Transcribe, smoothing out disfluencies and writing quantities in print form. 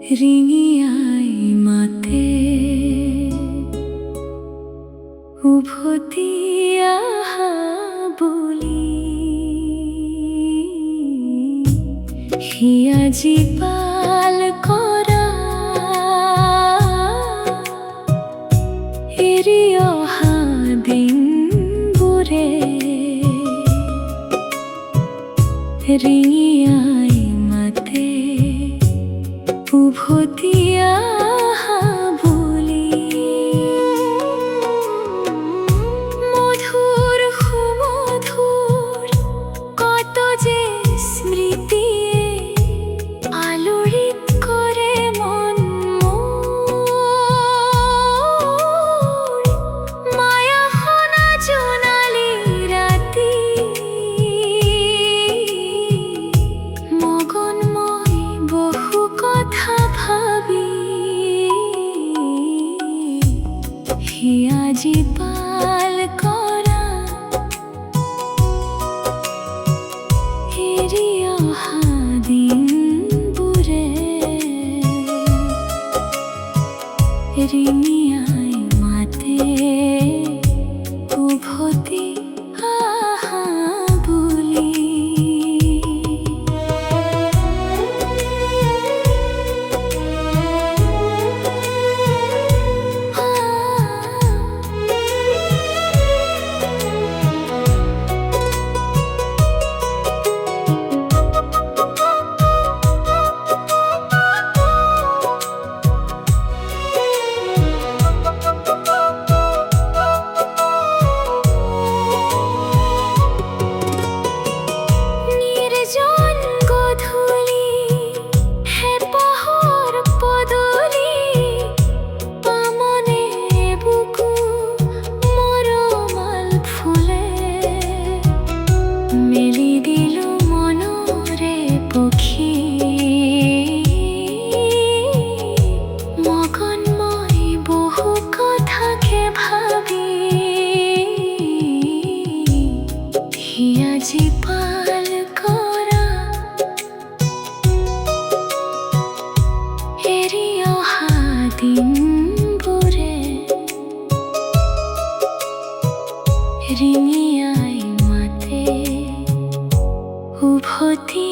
ৰিঙিয়াই মাতে উভতি আহা বুলি হিয়াজি পাল কৰা এৰি অহা দিনবোৰে ৰিঙিয়াই মাতে উভতি আহা বুলি মধুৰ সুমধুৰ কত যে স্মৃতিয়ে আলোড়িত কৰে মন মোৰ মায়া সনা জোনালী ৰাতি মগন মই বহু কথা ভাবি হিয়াজি পাল কৰা এৰি অহা দিনবোৰে ৰিঙিয়াই মাতে উভতি আহা বুলি হিয়াজি পাল কৰা এৰি অহা দিনবোৰে ৰিঙিয়াই মাতে উভতি